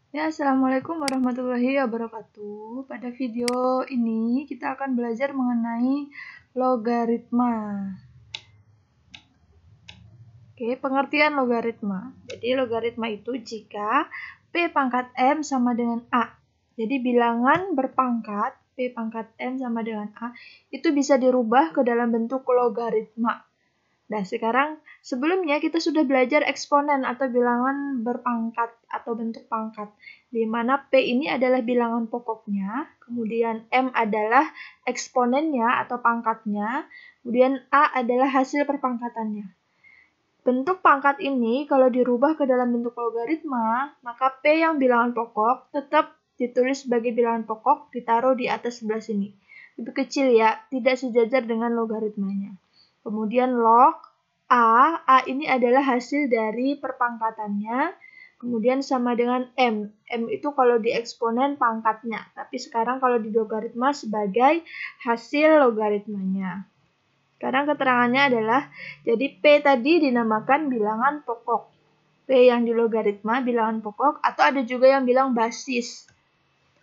Ya, Assalamualaikum warahmatullahi wabarakatuh. Pada video ini kita akan belajar mengenai logaritma. Oke, pengertian logaritma. Jadi logaritma itu jika P pangkat M sama dengan A. Jadi bilangan berpangkat P pangkat M sama dengan A itu bisa dirubah ke dalam bentuk logaritma. Nah, sekarang sebelumnya kita sudah belajar eksponen atau bilangan berpangkat atau bentuk pangkat, di mana P ini adalah bilangan pokoknya, kemudian M adalah eksponennya atau pangkatnya, kemudian A adalah hasil perpangkatannya. Bentuk pangkat ini kalau dirubah ke dalam bentuk logaritma, maka P yang bilangan pokok tetap ditulis sebagai bilangan pokok, ditaruh di atas sebelah sini. Lebih kecil ya, tidak sejajar dengan logaritmanya. Kemudian log A ini adalah hasil dari perpangkatannya, kemudian sama dengan M. M itu kalau di eksponen pangkatnya, tapi sekarang kalau di logaritma sebagai hasil logaritmanya. Sekarang keterangannya adalah, jadi P tadi dinamakan bilangan pokok. P yang di logaritma bilangan pokok, atau ada juga yang bilang basis.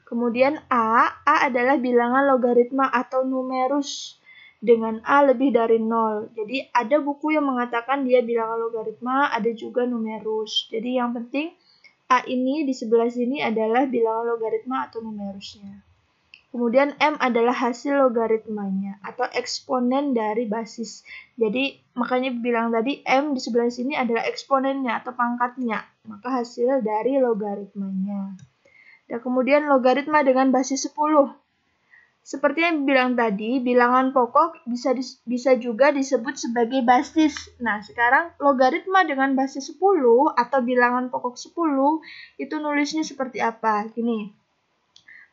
Kemudian A adalah bilangan logaritma atau numerus dengan A lebih dari 0. Jadi ada buku yang mengatakan dia bilangan logaritma, ada juga numerus. Jadi yang penting A ini di sebelah sini adalah bilangan logaritma atau numerusnya. Kemudian M adalah hasil logaritmanya atau eksponen dari basis. Jadi makanya bilang tadi M di sebelah sini adalah eksponennya atau pangkatnya, maka hasil dari logaritmanya. Dan kemudian logaritma dengan basis 10. Seperti yang bilang tadi, bilangan pokok bisa juga disebut sebagai basis. Nah, sekarang logaritma dengan basis 10 atau bilangan pokok 10 itu nulisnya seperti apa? Gini.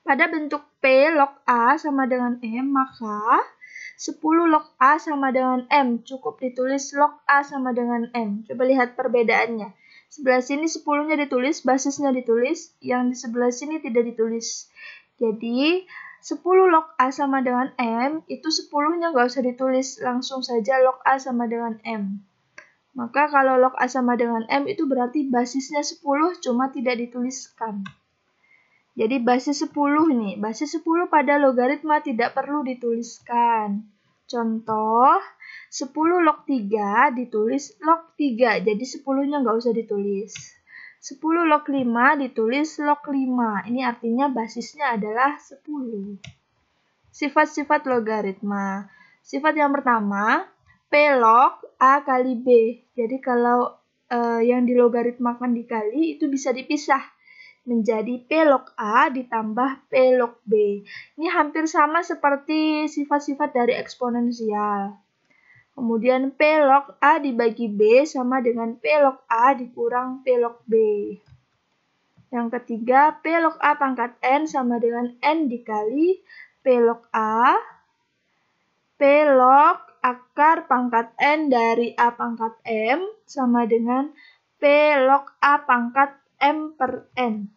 Pada bentuk P log A sama dengan M, maka 10 log A sama dengan M. Cukup ditulis log A sama dengan M. Coba lihat perbedaannya. Sebelah sini 10-nya ditulis, basisnya ditulis, yang di sebelah sini tidak ditulis. Jadi, 10 log A sama dengan M, itu 10-nya nggak usah ditulis, langsung saja log A sama dengan M. Maka kalau log A sama dengan M itu berarti basisnya 10, cuma tidak dituliskan. Jadi basis 10 nih, basis 10 pada logaritma tidak perlu dituliskan. Contoh, 10 log 3 ditulis log 3, jadi 10-nya nggak usah ditulis. 10 log 5 ditulis log 5. Ini artinya basisnya adalah 10. Sifat-sifat logaritma. Sifat yang pertama, P log A kali B. Jadi kalau yang dilogaritmakan dikali itu bisa dipisah menjadi P log A ditambah P log B. Ini hampir sama seperti sifat-sifat dari eksponensial. Kemudian P log A dibagi B sama dengan P log A dikurang P log B. Yang ketiga, P log A pangkat N sama dengan N dikali P log A. P log akar pangkat N dari A pangkat M sama dengan P log A pangkat M per N.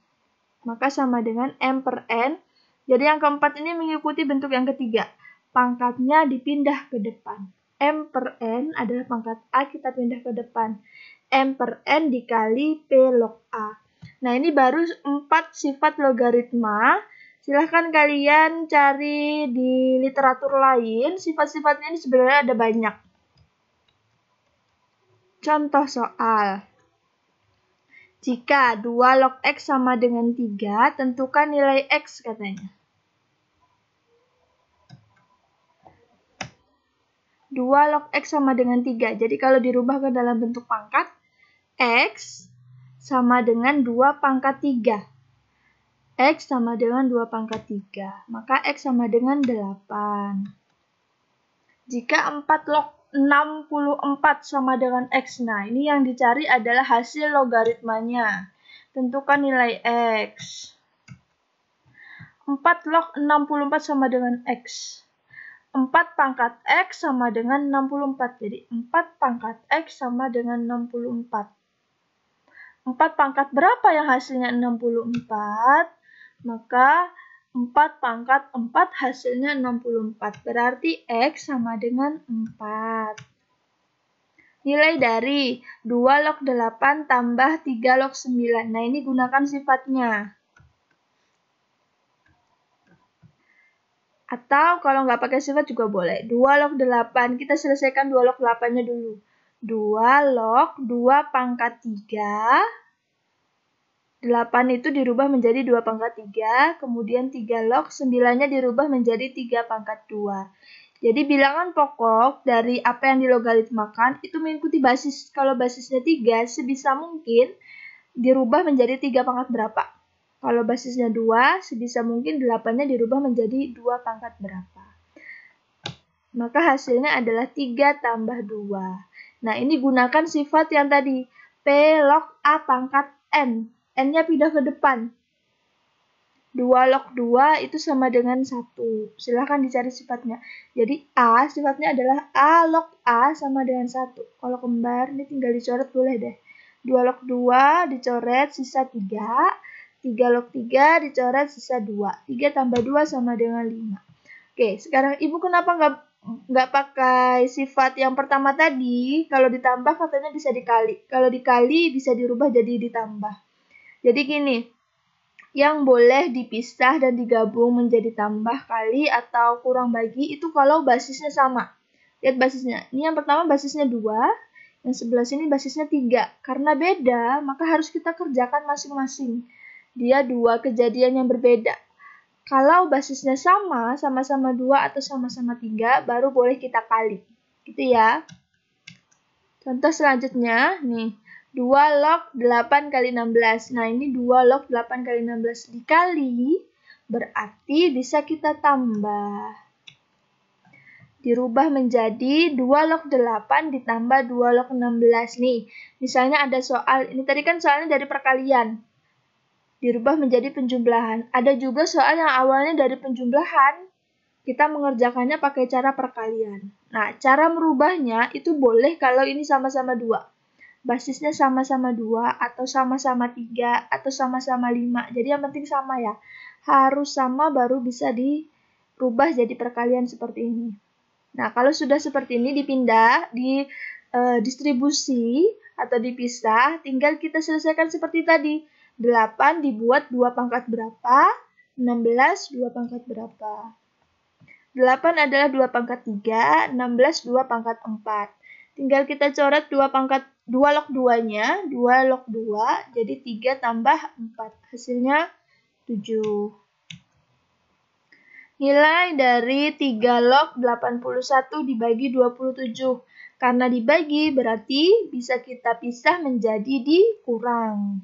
Maka sama dengan M per N. Jadi yang keempat ini mengikuti bentuk yang ketiga. Pangkatnya dipindah ke depan. M per N adalah pangkat A, kita pindah ke depan. M per N dikali P log A. Nah, ini baru 4 sifat logaritma. Silahkan kalian cari di literatur lain. Sifat-sifatnya ini sebenarnya ada banyak. Contoh soal. Jika 2 log X sama dengan 3, tentukan nilai X katanya. 2 log X sama dengan 3. Jadi kalau dirubah ke dalam bentuk pangkat, X sama dengan 2 pangkat 3. X sama dengan 2 pangkat 3. Maka X sama dengan 8. Jika 4 log 64 sama dengan X. Nah, ini yang dicari adalah hasil logaritmanya. Tentukan nilai X. 4 log 64 sama dengan X. 4 pangkat X sama dengan 64. Jadi 4 pangkat X sama dengan 64. 4 pangkat berapa yang hasilnya 64? Maka 4 pangkat 4 hasilnya 64. Berarti X sama dengan 4. Nilai dari 2 log 8 tambah 3 log 9. Nah, ini gunakan sifatnya. Atau kalau nggak pakai sifat juga boleh. 2 log 8. Kita selesaikan 2 log 8-nya dulu. 2 log 2 pangkat 3. 8 itu dirubah menjadi 2 pangkat 3. Kemudian 3 log 9-nya dirubah menjadi 3 pangkat 2. Jadi bilangan pokok dari apa yang dilogaritmakan itu mengikuti basis. Kalau basisnya 3, sebisa mungkin dirubah menjadi 3 pangkat berapa. Kalau basisnya 2, sebisa mungkin 8-nya dirubah menjadi 2 pangkat berapa. Maka hasilnya adalah 3 tambah 2. Nah, ini gunakan sifat yang tadi. P log A pangkat N. N-nya pindah ke depan. 2 log 2 itu sama dengan 1. Silahkan dicari sifatnya. Jadi A, sifatnya adalah A log A sama dengan 1. Kalau kembar, ini tinggal dicoret boleh deh. 2 log 2 dicoret, sisa 3. 3 log 3 dicoret, sisa 2. 3 tambah 2 sama dengan 5. Oke, sekarang Ibu kenapa nggak pakai sifat yang pertama tadi? Kalau ditambah katanya bisa dikali. Kalau dikali bisa dirubah jadi ditambah. Jadi gini, yang boleh dipisah dan digabung menjadi tambah, kali, atau kurang bagi itu kalau basisnya sama. Lihat basisnya. Ini yang pertama basisnya 2, yang sebelah sini basisnya 3. Karena beda, maka harus kita kerjakan masing-masing. Dia 2 kejadian yang berbeda. Kalau basisnya sama, sama-sama 2 atau sama-sama 3, baru boleh kita kali. Gitu ya. Contoh selanjutnya, nih. 2 log 8 kali 16. Nah, ini 2 log 8 kali 16 dikali, berarti bisa kita tambah. Dirubah menjadi 2 log 8 ditambah 2 log 16. Nih, misalnya ada soal, ini tadi kan soalnya dari perkalian. Dirubah menjadi penjumlahan. Ada juga soal yang awalnya dari penjumlahan, kita mengerjakannya pakai cara perkalian. Nah, cara merubahnya itu boleh kalau ini sama-sama 2. Basisnya sama-sama 2, atau sama-sama 3, atau sama-sama 5. Jadi yang penting sama ya. Harus sama baru bisa dirubah jadi perkalian seperti ini. Nah, kalau sudah seperti ini dipindah, distribusi atau dipisah, tinggal kita selesaikan seperti tadi. 8 dibuat 2 pangkat berapa, 16 2 pangkat berapa. 8 adalah 2 pangkat 3, 16 2 pangkat 4. Tinggal kita coret 2 log 2-nya, 2 log 2, jadi 3 tambah 4. Hasilnya 7. Nilai dari 3 log 81 dibagi 27. Karena dibagi berarti bisa kita pisah menjadi dikurang.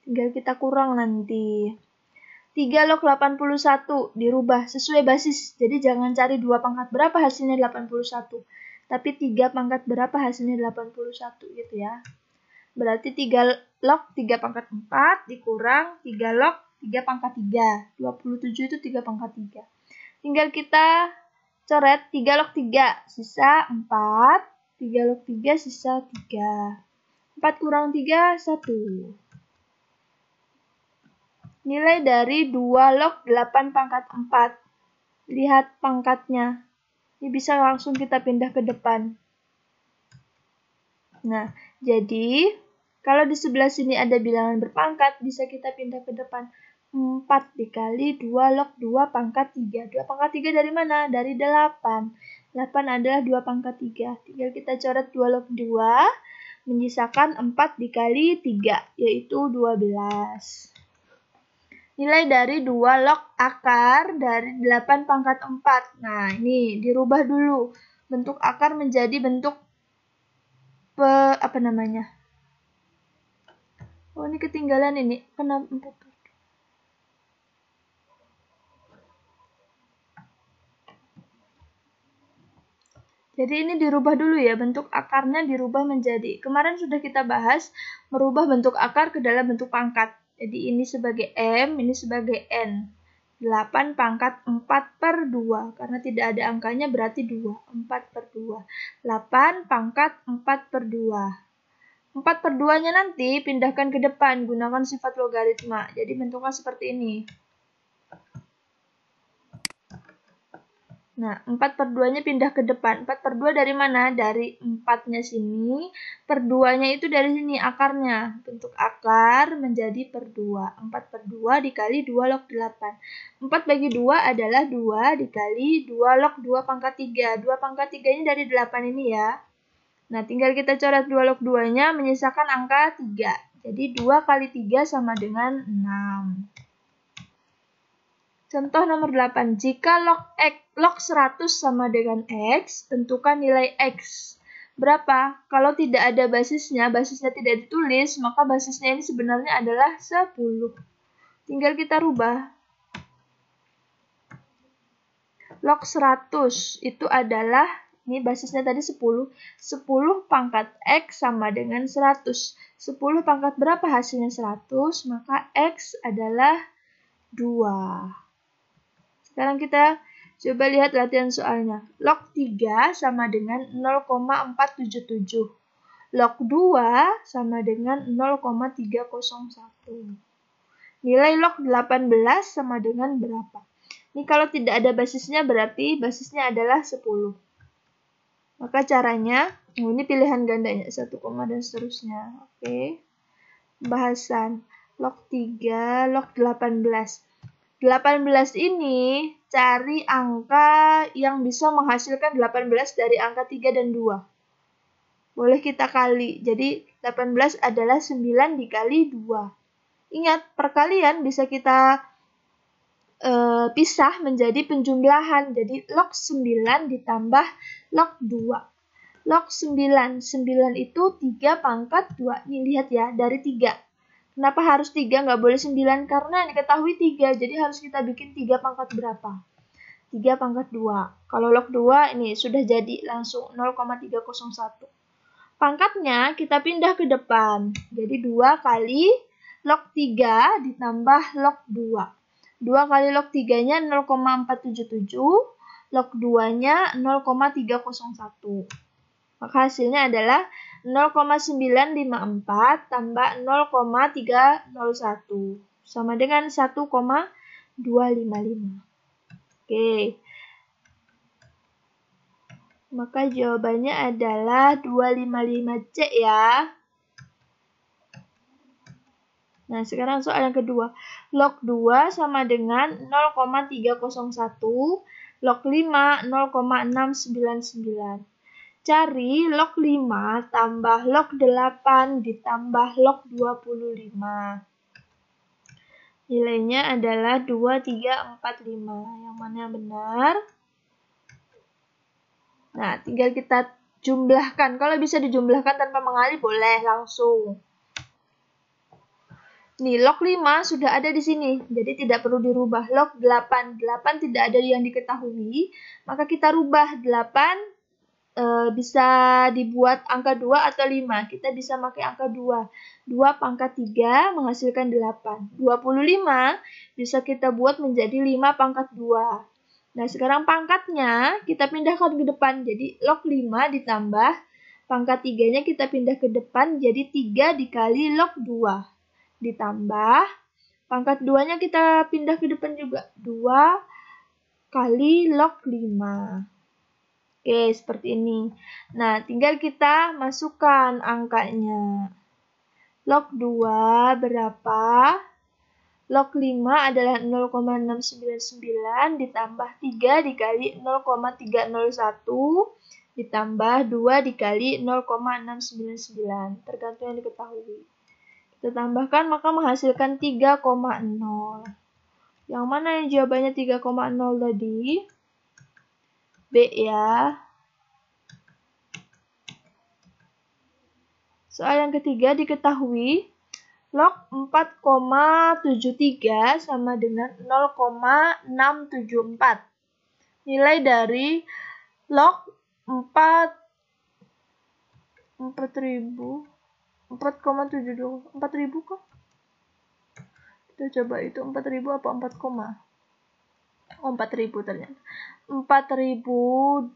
Tinggal kita kurang nanti. 3 log 81 dirubah sesuai basis. Jadi jangan cari 2 pangkat berapa hasilnya 81. Tapi 3 pangkat berapa hasilnya 81 gitu ya. Berarti 3 log 3 pangkat 4 dikurang 3 log 3 pangkat 3. 27 itu 3 pangkat 3. Tinggal kita coret 3 log 3, sisa 4. 3 log 3 sisa 3. 4 kurang 3, 1. Nilai dari 2 log 8 pangkat 4. Lihat pangkatnya. Ini bisa langsung kita pindah ke depan. Nah, jadi kalau di sebelah sini ada bilangan berpangkat, bisa kita pindah ke depan. 4 dikali 2 log 2 pangkat 3. 2 pangkat 3 dari mana? Dari 8. 8 adalah 2 pangkat 3. Tinggal kita coret 2 log 2, menyisakan 4 dikali 3, yaitu 12. Nilai dari 2 log akar dari 8 pangkat 4. Nah, ini dirubah dulu. Bentuk akar menjadi bentuk apa namanya? Oh, ini ketinggalan ini. Kenapa? Jadi ini dirubah dulu ya, bentuk akarnya dirubah menjadi. Kemarin sudah kita bahas merubah bentuk akar ke dalam bentuk pangkat. Jadi ini sebagai M, ini sebagai N. 8 pangkat 4 per 2. Karena tidak ada angkanya berarti 2. 4 per 2. 8 pangkat 4 per 2. 4 per 2-nya nanti pindahkan ke depan. Gunakan sifat logaritma. Jadi bentuknya seperti ini. Nah, 4 per 2-nya pindah ke depan. 4 per 2 dari mana? Dari 4-nya sini. Per 2-nya itu dari sini, akarnya. Bentuk akar menjadi per 2. 4 per 2 dikali 2 log 8. 4 bagi 2 adalah 2 dikali 2 log 2 pangkat 3. 2 pangkat 3-nya dari 8 ini ya. Nah, tinggal kita coret 2 log 2-nya menyisakan angka 3. Jadi 2 kali 3 sama dengan 6. Contoh nomor 8. Jika log 100 sama dengan X, tentukan nilai X. Berapa? Kalau tidak ada basisnya tidak ditulis, maka basisnya ini sebenarnya adalah 10. Tinggal kita rubah. Log 100 itu adalah, ini basisnya tadi 10. 10 pangkat X sama dengan 100. 10 pangkat berapa hasilnya 100? Maka X adalah 2. Sekarang kita coba lihat latihan soalnya. Log 3 sama dengan 0,477. Log 2 sama dengan 0,301. Nilai log 18 sama dengan berapa? Ini kalau tidak ada basisnya berarti basisnya adalah 10. Maka caranya, ini pilihan gandanya, 1, dan seterusnya. Oke. Pembahasan. Log 3, log 18. 18 ini cari angka yang bisa menghasilkan 18 dari angka 3 dan 2. Boleh kita kali. Jadi 18 adalah 9 dikali 2. Ingat, perkalian bisa kita pisah menjadi penjumlahan. Jadi log 9 ditambah log 2. Log 9. 9 itu 3 pangkat 2. Ini lihat ya, dari 3. Kenapa harus 3? Nggak boleh 9? Karena diketahui 3. Jadi harus kita bikin 3 pangkat berapa? 3 pangkat 2. Kalau log 2 ini sudah jadi langsung 0,301. Pangkatnya kita pindah ke depan. Jadi 2 kali log 3 ditambah log 2. 2 kali log 3-nya 0,477. Log 2-nya 0,301. Maka hasilnya adalah 0,954 tambah 0,301 sama dengan 1,255. Oke. Maka jawabannya adalah 255C ya. Nah, sekarang soal yang kedua. Log 2 sama dengan 0,301. Log 5 0,699. Cari log 5 tambah log 8 ditambah log 25. Nilainya adalah 2345. Yang mana yang benar? Nah, tinggal kita jumlahkan. Kalau bisa dijumlahkan tanpa mengalih, boleh langsung. Nih, log 5 sudah ada di sini. Jadi tidak perlu dirubah. Log 8. 8 tidak ada yang diketahui. Maka kita rubah 8. Bisa dibuat angka 2 atau 5. Kita bisa pakai angka 2. 2 pangkat 3 menghasilkan 8. 25 bisa kita buat menjadi 5 pangkat 2. Nah, sekarang pangkatnya kita pindahkan ke depan. Jadi log 5 ditambah pangkat 3-nya kita pindah ke depan. Jadi 3 dikali log 2. Ditambah pangkat 2-nya kita pindah ke depan juga. 2 kali log 5. Oke, seperti ini. Nah, tinggal kita masukkan angkanya. Log 2 berapa? Log 5 adalah 0,699 ditambah 3 dikali 0,301 ditambah 2 dikali 0,699. Tergantung yang diketahui. Kita tambahkan maka menghasilkan 3,0. Yang mana yang jawabannya 3,0 tadi? B ya. Soal yang ketiga diketahui log 4,73 sama dengan 0,674. Nilai dari log 4.000 kok? Kita coba itu 4.000 apa 4, oh 4.000 ternyata. 4.720.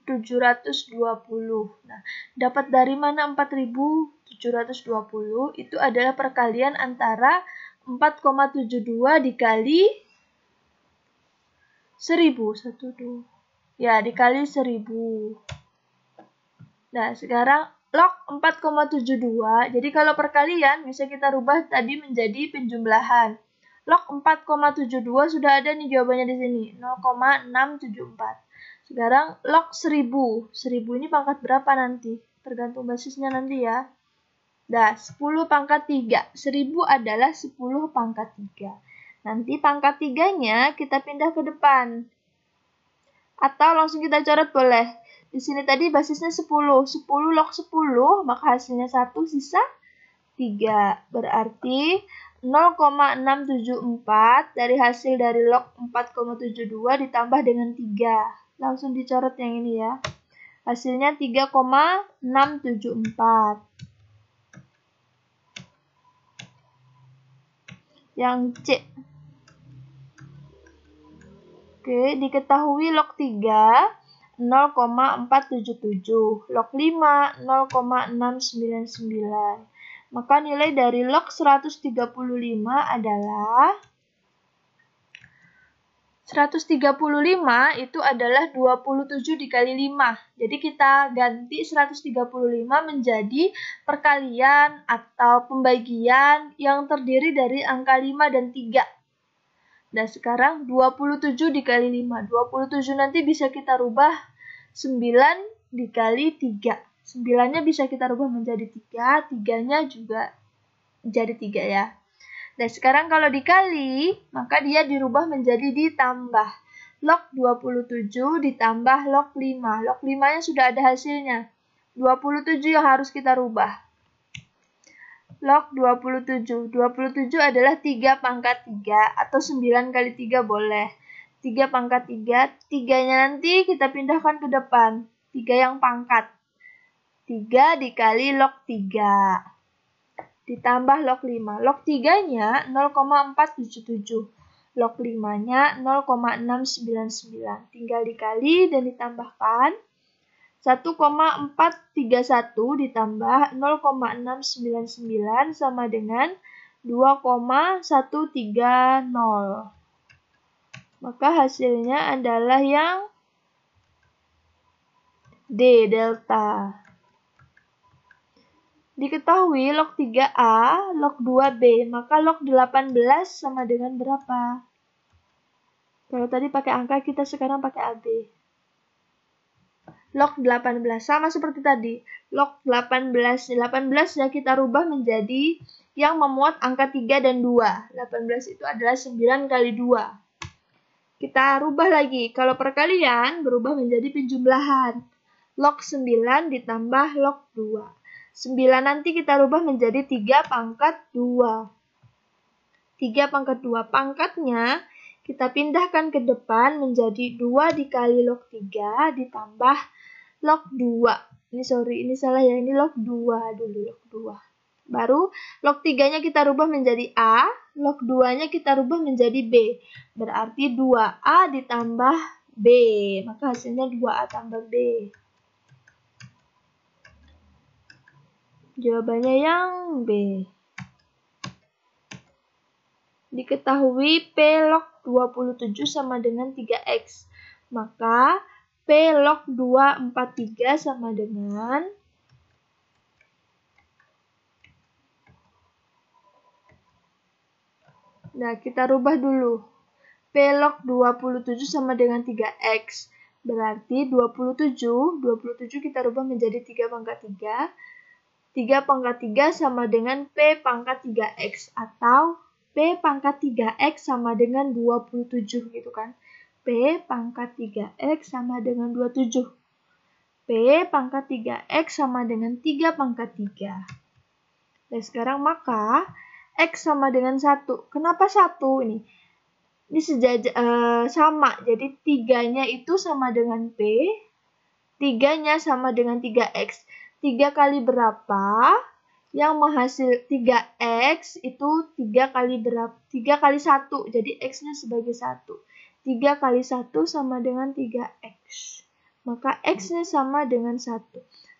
Nah, dapat dari mana 4.720? Itu adalah perkalian antara 4,72 dikali 1.000. 1, 2. Ya, dikali 1000. Nah, sekarang log 4,72. Jadi kalau perkalian bisa kita rubah tadi menjadi penjumlahan. Log 4,72 sudah ada nih jawabannya di sini, 0,674. Sekarang log 1000. 1000 ini pangkat berapa nanti? Tergantung basisnya nanti ya. Nah, 10 pangkat 3. 1000 adalah 10 pangkat 3. Nanti pangkat 3-nya kita pindah ke depan. Atau langsung kita coret boleh. Di sini tadi basisnya 10. 10 log 10, maka hasilnya 1, sisa 3. Berarti 0,674 dari hasil dari log 4,72 ditambah dengan 3. Langsung dicoret yang ini ya. Hasilnya 3,674. Yang C. Oke, diketahui log 3 0,477, log 5 0,699. Maka nilai dari log 135 adalah 135 itu adalah 27 dikali 5. Jadi kita ganti 135 menjadi perkalian atau pembagian yang terdiri dari angka 5 dan 3. Nah, sekarang 27 dikali 5. 27 nanti bisa kita rubah 9 dikali 3. 9-nya bisa kita rubah menjadi 3. 3-nya juga jadi 3 ya. Nah, sekarang kalau dikali, maka dia dirubah menjadi ditambah. Log 27 ditambah log 5. Log 5-nya sudah ada hasilnya. 27 yang harus kita rubah. Log 27. 27 adalah 3 pangkat 3 atau 9 kali 3 boleh. 3 pangkat 3. 3-nya nanti kita pindahkan ke depan. 3 yang pangkat. 3 dikali log 3. Ditambah log 5. Log 3-nya 0,477. Log 5-nya 0,699. Tinggal dikali dan ditambahkan. 1,431 ditambah 0,699 sama dengan 2,130. Maka hasilnya adalah yang D, delta. Diketahui log 3A, log 2B, maka log 18 sama dengan berapa? Kalau tadi pakai angka, kita sekarang pakai AB. Log 18 sama seperti tadi. Log 18 ya kita rubah menjadi yang memuat angka 3 dan 2. 18 itu adalah 9 kali 2. Kita rubah lagi. Kalau perkalian berubah menjadi penjumlahan. Log 9 ditambah log 2. 9 nanti kita rubah menjadi 3 pangkat 2. 3 pangkat 2. Pangkatnya kita pindahkan ke depan menjadi 2 dikali log 3 ditambah log 2. Ini salah ya. Ini log 2 dulu, log 2. Baru log 3-nya kita rubah menjadi A, log 2-nya kita rubah menjadi B. Berarti 2A ditambah B. Maka hasilnya 2A tambah B. Jawabannya yang B. Diketahui P log 27 sama dengan 3X. Maka P log 243 sama dengan Nah, kita rubah dulu. P log 27 sama dengan 3X. Berarti 27 kita rubah menjadi 3 pangkat 3. 3 pangkat 3 sama dengan P pangkat 3X. Atau P pangkat 3X sama dengan 27 gitu kan. P pangkat 3X sama dengan 27. P pangkat 3X sama dengan 3 pangkat 3. Dan sekarang maka X sama dengan 1. Kenapa 1 ini? Ini sama. Jadi 3-nya itu sama dengan P. 3-nya sama dengan 3X. 3 kali berapa? Yang menghasil 3X itu 3 kali berapa? 3 kali 1. Jadi X-nya sebagai 1. 3 kali 1 sama dengan 3X. Maka X-nya sama dengan 1.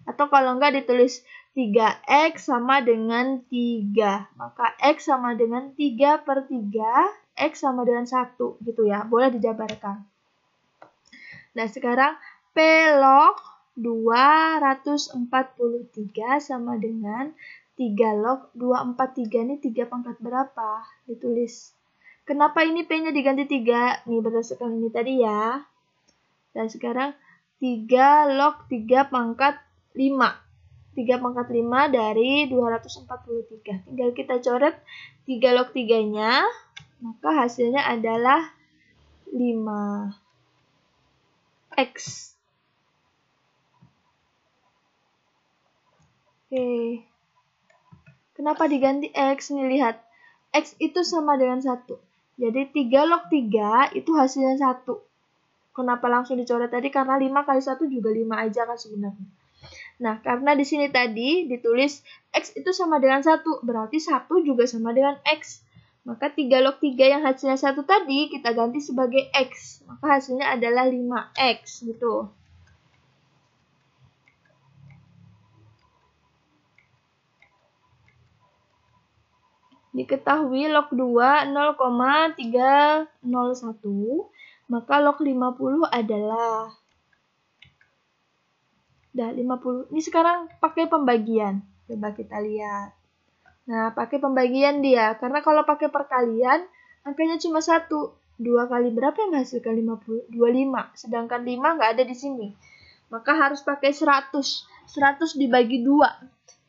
Atau kalau enggak ditulis 3X sama dengan 3. Maka X sama dengan 3 per 3. X sama dengan 1. Gitu ya. Boleh dijabarkan. Nah, sekarang P log 243 sama dengan 3 log 243. Ini 3 pangkat berapa? Ditulis. Kenapa ini P-nya diganti 3? Nih, berdasarkan ini tadi ya. Dan sekarang 3 log 3 pangkat 5. 3 pangkat 5 dari 243. Tinggal kita coret 3 log 3-nya, maka hasilnya adalah 5x. Oke. Kenapa diganti X? Nih, lihat. X itu sama dengan 1. Jadi 3 log 3 itu hasilnya 1. Kenapa langsung dicoret tadi? Karena 5 kali 1 juga 5 aja kan sebenarnya. Nah, karena di sini tadi ditulis X itu sama dengan 1. Berarti 1 juga sama dengan X. Maka 3 log 3 yang hasilnya 1 tadi kita ganti sebagai X. Maka hasilnya adalah 5X gitu. Diketahui log 2 0,301, maka log 50 adalah 50. Ini sekarang pakai pembagian. Coba kita lihat. Nah, pakai pembagian dia. Karena kalau pakai perkalian, angkanya cuma 1. 2 kali berapa yang menghasilkan 50? 25. Sedangkan 5 nggak ada di sini. Maka harus pakai 100. 100 dibagi 2.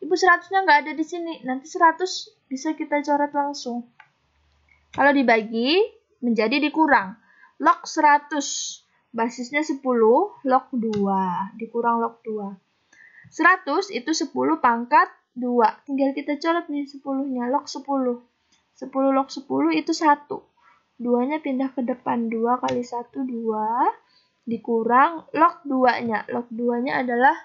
Ibu 100-nya nggak ada di sini. Nanti 100 bisa kita coret langsung. Kalau dibagi, menjadi dikurang. Log 100. Basisnya 10, log 2. Dikurang log 2. 100 itu 10 pangkat 2. Tinggal kita coret nih 10-nya. Log 10. 10 log 10 itu 1. 2-nya pindah ke depan. 2 kali 1, 2. Dikurang log 2-nya. Log 2-nya adalah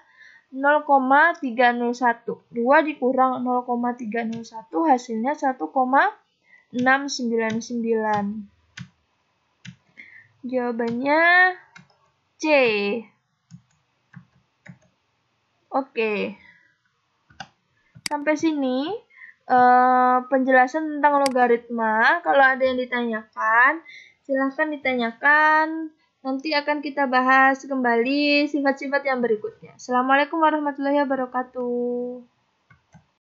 0,301. 2 dikurang 0,301 hasilnya 1,699. Jawabannya C. Oke. Sampai sini penjelasan tentang logaritma. Kalau ada yang ditanyakan, silahkan ditanyakan. Nanti akan kita bahas kembali sifat-sifat yang berikutnya. Assalamualaikum warahmatullahi wabarakatuh.